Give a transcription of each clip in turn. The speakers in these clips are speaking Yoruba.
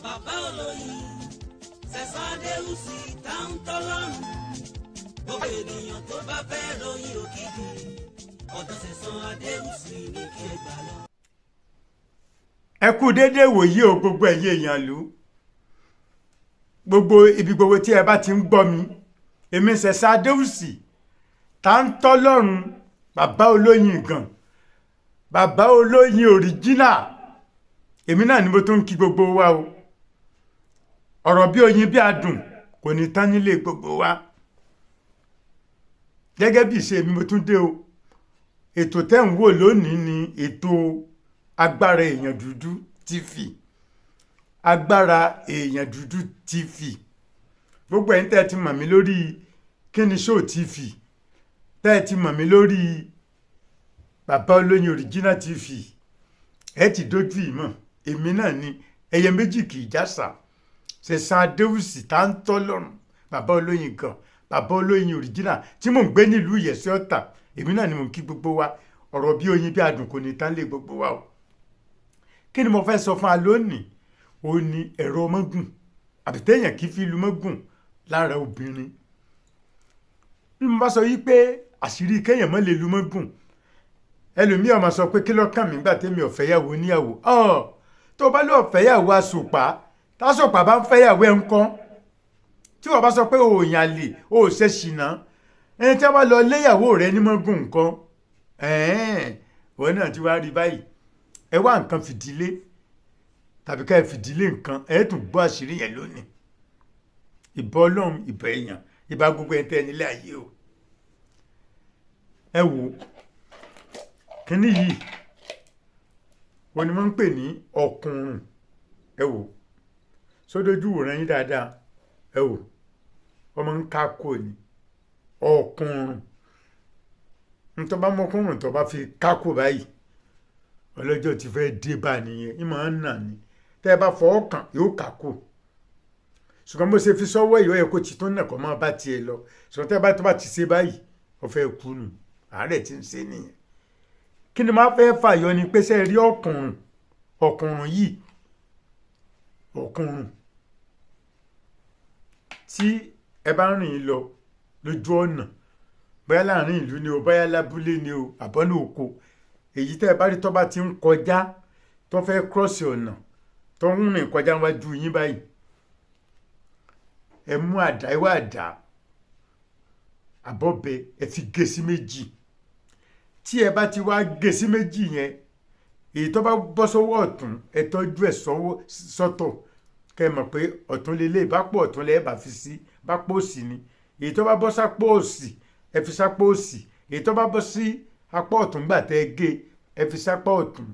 bàbá olóyin sẹ̀sán adéhùsì táwọn tọ́lọ́run gbogbo ènìyàn tó bá fẹ́ ròyìn òkìkí ọ̀dọ̀ sẹ̀sán adéhùsì ní kí ẹ gbà lọ. ẹ kú déédéé wòyí o gbogbo ẹ̀yin èèyàn lù gbogbo ibi gbogbo tí ẹ bá ti ń gbọ́ mi èmi sẹ̀sán adéhùsì táwọn tọ́lọ́run bàbá olóyin gan bàbá olóyin òríjínà èmi náà ni mo tún ń kí gbogbo wa o ọ̀rọ̀ bí oyin bí adùn kò ní tán nílé gbogbo wa gẹ́gẹ́ bí ìṣe mi mo tún dé o ètò tẹ́ ń wò lónìí ni ètò agbára èèyàn dúdú TV agbára èèyàn dúdú TV gbogbo ẹ̀yin tẹ́ ẹ ti mọ̀ mí lórí Kíni Show TV tẹ́ ẹ ti mọ̀ mí lórí bàbá olóyin original TV ẹ ti dójú ìmọ̀ èmi náà ni ẹyẹ méjì kì í jásà Sẹ̀sán Adéhùsì tá ń tọ́lọ́run bàbá olóyin gan bàbá olóyin original tí mò ń gbé nílùú Ìyẹ̀sí Ọ̀tà èmi náà ni mò ń kí gbogbo wa ọ̀rọ̀ bí oyin bí adùn kò ní tán lé gbogbo wa o kí ni mo fẹ́ sọ fún wa lónìí ó ní ẹ̀rọ Magun àbí téèyàn kì í fi lu Magun lára obìnrin bí mo bá sọ yí pé àṣírí kéèyàn má lè lu Magun ẹlòmíì ọmọ sọ pé kí ló kàn mí gbà tèmi ò fẹ́yàwó níyàwó tó bá lọ fẹ́yàwó àsùpá tásùpá bá ń fẹ́yàwó ẹ̀ ń kọ́ tí wọ́n bá sọ pé òòyàn àlè ó ṣe ṣìnà ẹni tí wọ́n bá lọ léyàwó rẹ ní Magun nǹkan òun náà ti wá rí báyìí ẹ wá nǹkan fìdílé tàbí ká ẹ fìdílé nǹkan ẹ tún gbọ́ àṣírí yẹn lónìí ìbà Ọlọ́run ìbà èèyàn ìbà gbogbo ẹ̀ tẹ́ nílé ayé o ẹ wò kíní yìí wọ́n ni wọ́n ń pè ní ọ̀kùnrùn ẹ wò sódójú wòran yín dáadáa ẹ wò ọmọ ń ká kò ní ọ̀kùnrùn nítorí bá mọ́kùnrùn tó bá fi kákò báyìí ọlọ́jọ́ ti fẹ́ dé bá nìyẹn ìmọ̀ ń nà ní tẹ́ ẹ bá fọwọ́ kàn yóò kákò ṣùgbọ́n bó ṣe fi sọ́wọ́ ìyọ́ ẹ̀ kó ti tó nà kọ́ máa bá tiẹ̀ lọ ṣùgbọ́n tẹ́ ẹ bá tó bá ti ṣe báyìí ó fẹ́ kú nù àárẹ̀ ti ń ṣe nìyẹn kí ni máa fẹ́ fàyọ ni pé ṣe rí ọ̀kùnrùn yìí ọ̀kùnrùn tí ẹ bá rìn lọ lójú ọ̀nà bóyá láàrin ìlú ni o bóyá lábúlé ni o àbọ́nà oko èyí tẹ́ ẹ bá rí tó bá ti ń kọjá tó fẹ́ kírọ́ọ̀sì ọ̀nà tó ń rìn kọjá wájú yín báyìí ẹ mú àdá ẹ wá àdá àbọ̀bẹ ẹ fi gé sí méjì tí ẹ bá ti wá gé sí méjì yẹn èyí tó bá bọ́ sọ́wọ́ ọ̀tún ẹ tọ́jú ẹ̀ sọ́tọ̀ kẹ́ ẹ mọ̀ pé ọ̀tún lélẹ̀ bápò ọ̀tún lẹ́ẹ̀ bá fi sí bápò òsì ni èyí tó bá bọ́ sápò òsì ẹ fi sápò òsì èyí tó bá bọ́ sí apá ọ̀tún gbà tẹ́ ẹ gé ẹ fi sápá ọ̀tún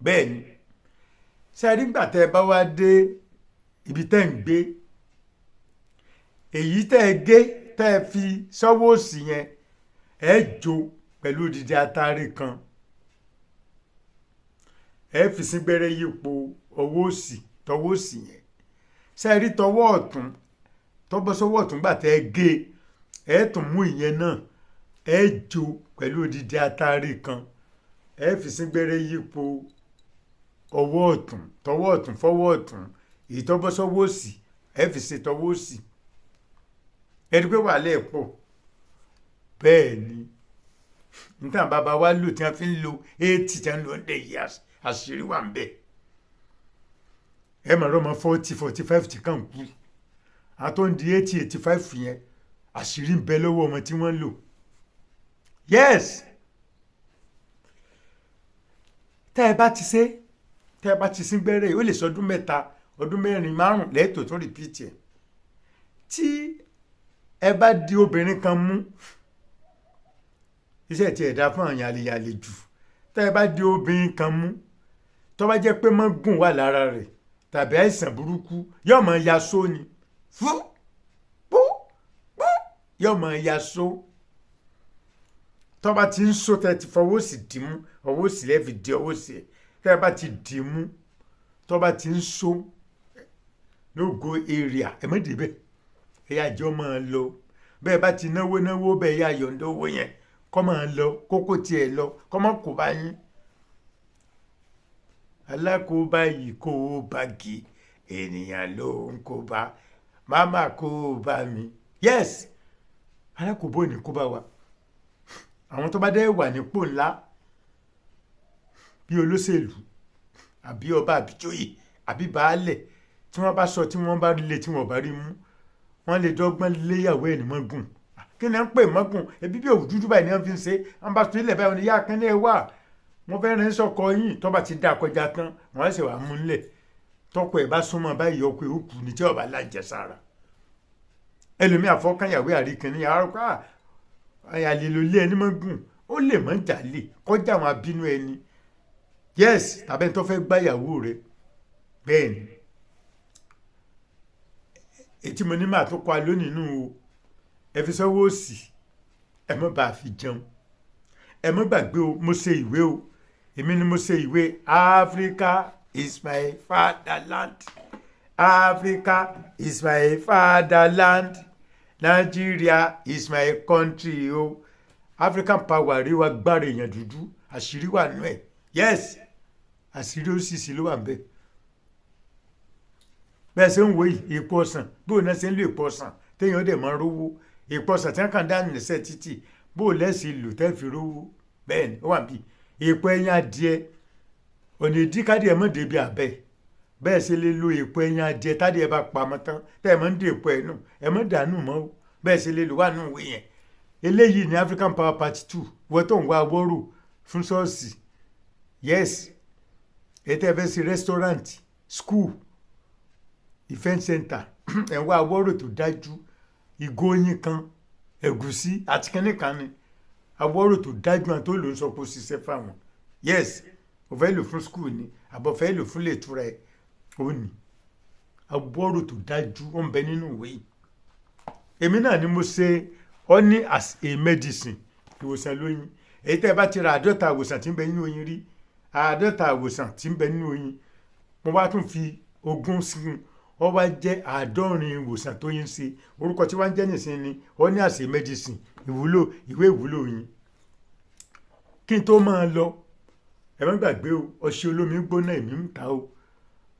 bẹ́ẹ̀ ni sẹ́ẹ̀rí gbà tẹ́ ẹ bá wá dé ibi tẹ́ ń gbé èyí tẹ́ ẹ gé tẹ́ ẹ fi sọ́wọ́ òsì yẹn ẹ jó pẹ̀lú odidi atare kan ẹ fi sí gbẹ́rẹ́ yípo ọwọ́ òsì tọwọ́ òsì yẹn sẹ́ẹ̀rí tọwọ́ ọ̀tún tọ́bọ́ sọ́wọ́ ọ̀tún gbà tẹ́ ẹ gé ẹ tún mú ìyẹn náà ẹ jó pẹ̀lú odidi atare kan ẹ fi sí gbẹ́rẹ́ yípo ọwọ́ ọ̀tún tọwọ́ ọ̀tún fọwọ́ ọ̀tún èyí tọ́bọ́ sọ́wọ́ òsì ẹ fi sí tọwọ́ òsì ẹ rí pé wàhálà ẹ̀ pọ̀ bẹ́ẹ̀ ni nígbà bàbá wa lò tí wọ́n fi ń lo 80 tí wọ́n ń lo 100 years àṣírí wà ń bẹ̀ ẹ mọ̀ ọ́n 40 45 tí kàn kú àwọn tó ń di 80 85 yẹn àṣírí ń bẹ lọ́wọ́ ọmọ tí wọ́n ń lò yes tẹ́ ẹ bá ti sí gbẹ́rẹ́ ó lè sọ ọdún mẹ́ta ọdún mẹ́rin márùn lẹ́ẹ̀tọ́ tó rìpíìtì ẹ̀ tí ẹ bá di obìnrin kan mú iṣẹ́ tí ẹ̀dá fún àwọn yàlẹ̀yàlẹ̀ jù tẹ́ ẹ bá di obìnrin kan mú tó bá jẹ́ pé Magun wà lára rẹ̀ tàbí àìsàn burúkú yóò máa ya só ni fún pú yóò máa ya só tó bá ti ń so tẹ́ ti fọwọ́ sí dìímú ọwọ́ sí lẹ́ẹ̀fì di ọwọ́ sí ẹ̀ tẹ́ ẹ bá ti dìímú tó bá ti ń so lógo area ẹ̀mọ́dé bẹ́ẹ̀ ẹ̀yà àjọ máa lọ bẹ́ẹ̀ bá ti náwó bẹ́ẹ̀ yá yọ̀ǹda owó yẹn kọ́ máa lọ kókó tiẹ̀ lọ kọ́ máa kó bá yín alákòóbá yìí kó o báàgì ènìyàn ló ń kó bá máma kó o bá mi. Yes, alákòóbá ò ní kó bá wa. Àwọn tó bá dé wà nípò ńlá bí olóṣèlú àbí ọba àbí joyè àbí baálẹ̀ tí wọ́n bá sọ tí wọ́n bá lé tí wọ́n bá rí mú wọ́n lè dọ́gbọ́n léyàwó ẹ̀ ní Magun. Kí ni wọ́n ń pè Magun? Ebi bí òwú dúdú báyìí ni wọ́n fi ń ṣe. wọ́n bá tún ilẹ̀ báyìí wọ́n ní yá kínní ẹ wà wọ́n fẹ́ rìn sọ́kọ yín tó bá ti dá kọjá tán wọ́n ṣe wà mú nílẹ̀ tọkọ ẹ̀ bá súnmọ́ báyìí ọkọ ẹ̀ ó kù ní tí ọba lájẹsára. Ẹlòmíì àfọkànyàwó àríkìnní àrùkọ àyàlélò lé ẹni Magun ó lè mọ́ jàlè kọjá àwọn abínú ẹni. Yes, tàbí ẹni tó fẹ́ gbáyàwó rẹ̀ bẹ́ẹ̀ ni. Ètí mo ní máa tó kọ́ lónìí nù o ẹ fi sọ́wọ́ òsì ẹ mọ́ bá a fi jẹun ẹ mọ́ gbàgbé o mo ṣe ìwé o èmi ni mo ṣe ìwé Africa is my fatherland Africa is my fatherland Nigeria is my country o. African power rí wa gbára èèyàn dúdú àṣírí wà nù ẹ̀. Yes, àṣírí òṣìṣì ló wà ń bẹ̀. Bẹ́ẹ̀ ṣe ń wo èpo ọsàn bóun náà ṣe ń lo èpo ọsàn téèyàn dẹ̀ máa rówó èpo ọsàn tí wọ́n kàn dá nílẹ̀ títì bóun lẹ́sìn lò tẹ́ fi rówó bẹ́ẹ̀ ni ó wà bí èpo ẹyin adìẹ ọ̀nà ìdíkadì ẹ̀ mọ̀ débi àbẹ́ bẹ́ẹ̀ ṣe lè lo èpo ẹyin adìẹ tádìẹ bá pamọ́ tán tẹ́ ẹ̀ mọ̀ ń dé èpo ẹ̀ nù ẹ̀ mọ̀ dànù mọ́ o bẹ́ẹ̀ ṣe lè lò wà nù ìwé yẹn. Eléyìí ní African Power Party 2 wọ́n tó ń wá wọ́rò fún ṣọ́ọ̀ṣì. Yes, ètò ẹ̀fẹ́ sí restaurant school event center ẹ̀ ń wá wọ́rò tó dájú ìgò oyin kan ẹ̀gúsí àti kínní kan ni awọ́rò tó dájú àti tó lò ń sọ pé ó ṣiṣẹ́ fáwọn. Yes, o fẹ́ lò fún school ni àbọ̀ fẹ́ lò fún lè túra ẹ̀ ó ní awọ́rò tó dájú ó ń bẹ nínú ìwé yìí. Èmi náà ni mo ṣe honey as a medicine ìwòsàn lóyin èyí tẹ́ ẹ bá ti ra 50 ìwòsàn tí ń bẹ nínú oyin rí 50 ìwòsàn tí ń bẹ nínú oyin mo wá tún fi 20 sí i wọ́n wá jẹ́ 70 ìwòsàn tó yín ṣe orúkọ tí wọ́n ń jẹ́ nìsín ni honey as a medicine ìwúlò ìwé ìwúlò yín. Kí n tó máa lọ ẹ má gbàgbé o ọṣẹ olómi gbóná èmi ń ta o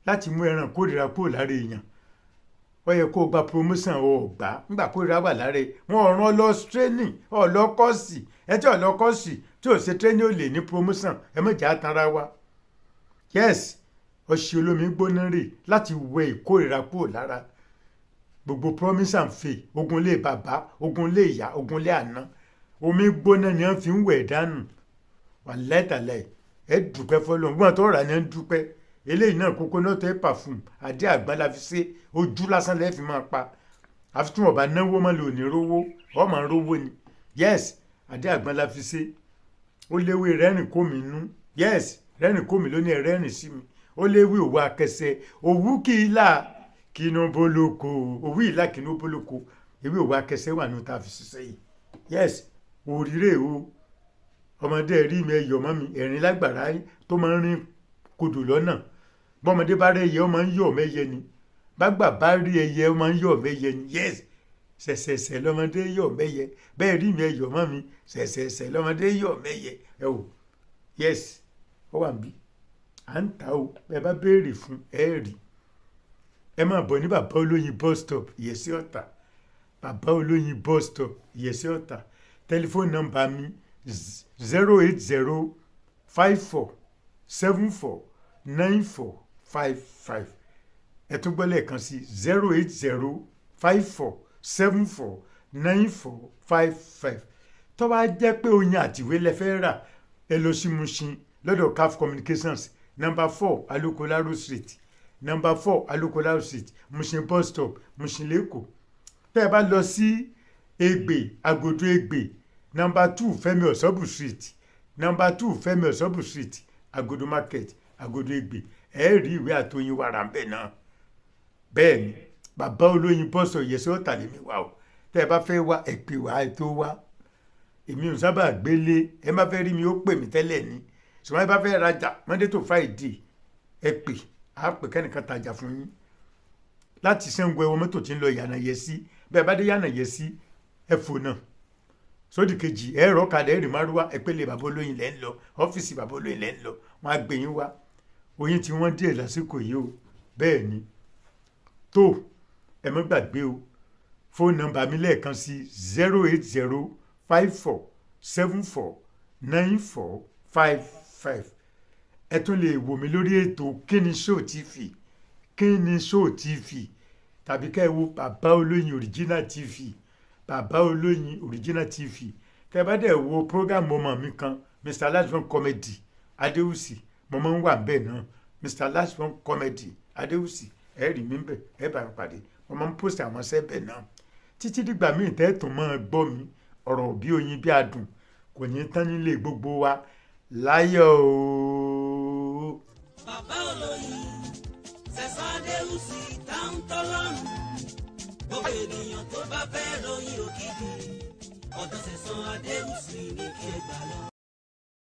láti mú ẹran kórìíra kúrò lára èèyàn. Ó yẹ kó o gba promotion ọ̀gbá nígbà kórìíra wà lára wọn ọ̀ràn lọ training ọ̀lọ́kọ́sì ẹ tí ọ̀lọ́kọ́sì tí ò ṣe training ò lè ní promotion ẹ má jà á tanra wa. Yes, ọṣẹ olómi gbóná rè láti wẹ ìkórìíra kúrò lára gbogbo promise and faith ogun lé bàbá ogun lé ìyá ogun lé àná omi gbóná ni wọ́n fi ń wẹ̀ dànù wà lẹ́tàlẹ́ ẹ dúpẹ́ fọlọ́n gbọ́n tó rà ní ẹ ń dúpẹ́ eléyìí náà coconut perfume àdé àgbọn la fi ṣe ojú lásán lẹ́ẹ̀ fi máa pa àfi tí wọ́n bá náwó mọ́ lò ní rówó wọ́n máa ń rówó ni. Yes, àdé àgbọn la fi ṣe ó léwé rẹ́rìn kó mi nú. Yes, rẹ́rìn kó mi ló ní ẹ rẹ́rìn sí mi ó léwé òwú akẹsẹ òwú kì í là kínú bólóko òwú ìlà kínú bólóko ewé òwú akẹsẹ wà ní ta fi ṣiṣẹ́ yìí. Yes, òrìrè o ọmọdé rí mi ẹyọ mọ́ mi ẹ̀rín lágbára tó máa ń rin kodò lọ́nà bọ́mọdé bá rí ẹyẹ ó máa ń yọ̀ mẹ́yẹ ni bágbà bá rí ẹyẹ ó máa ń yọ̀ mẹ́yẹ ni. Yes, ṣẹ̀ṣẹ̀ṣẹ̀ lọ́mọdé yọ̀ mẹ́yẹ bẹ́ẹ̀ rí mi ẹyọ mọ́ mi ṣẹ̀ṣẹ̀ṣẹ̀ lọ́mọdé yọ̀ mẹ́yẹ ẹ wò. Yes, ó wà níbí à ń ta o ẹ bá béèrè fún ẹ rí ẹ máa bọ̀ ní bàbá olóyin bus stop Ìyẹ̀sí Ọ̀tà bàbá olóyin bus stop Ìyẹ̀sí Ọ̀tà tẹlifóònù nọ́mbà mi 08054749455 ẹ tún gbọ́ lẹ́ẹ̀kan sí 08054749455 tó bá jẹ́ pé oyin àtìwé lẹ fẹ́ rà ẹ lọ sí Mushin lọ́dọ̀ CAF Communications number 4 Alukolaro Street number 4 Alukolaro Street Mushin bus stop Mushin lẹ́kọ̀ọ́. tẹ́ ẹ bá lọ sí Ẹ̀gbẹ́ Àgòdò Ẹ̀gbẹ́ number 2 Fẹ́mi Ọ̀ṣọ́bù Street number 2 Fẹ́mi Ọ̀ṣọ́bù Street Àgòdò Market Àgòdò Ẹ̀gbẹ́ ẹ rí ìwé àtọyìn wàrà ń bẹ̀ náà. bẹ́ẹ̀ ni bàbá olóyin bọ́sọ̀ Ìyẹ̀sí Ọ̀tà lèmi wà o tẹ́ ẹ bá fẹ́ wá ẹ pè wá ẹ tó wá èmi ò sábà gbélé ẹ má fẹ́ rí mi ó pè mí tẹ́lẹ̀ ni ṣùgbọ́n ẹ bá fẹ́ rajà Monday to Friday ẹ pè á pè kẹ́nìkan tajà fún yín láti Ṣàngó ẹwọ mọ́tò tí ń lọ Yànà Yẹsí bẹ́ẹ̀ bá dé Yànà Yẹsí ẹ fò náà sódì kejì ẹ rọ kadà ẹ rì márùwá ẹ pé lè bàbá olóyin lẹ́ ń lọ ọ́fíìsì bàbá olóyin lẹ́ ń lọ wọ́n á gbé yín wá oyin tí wọ́n díẹ̀ lásìkò yìí o bẹ́ẹ̀ ni tó ẹ má gbàgbé o fóònù nọ́mbà mi lẹ́ẹ̀kan sí 08054749455 ẹ tún lè wò mí lórí ètò Kíni Show TV Kíni Show TV tàbí ká ẹ wo bàbá olóyin original TV bàbá olóyin original TV tẹ bá dẹ̀ wo program ọmọ mi kan Mr. Lashman Comedy Adéwùsì mo máa ń wà bẹ́ẹ̀ náà Mr. Lashman Comedy Adéwùsì ẹ rí mi bẹ́ẹ̀ ẹ bá mi pàdé mo máa ń post àwọn sẹ́bẹ̀ náà títí dìgbà míì tẹ́ẹ̀tún máa gbọ́ mi ọ̀rọ̀ bí oyin bí adùn kò ní tán nílé gbogbo wa láyọ̀ o. bàbá olóyin Sẹ̀san Adéwùsì táwọn tọ́lọ́run gbogbo ènìyàn tó bá fẹ́ ròyìn òkìkí ọ̀dọ̀ Sẹ̀san Adéwùsì ní kí ẹ gbà lọ.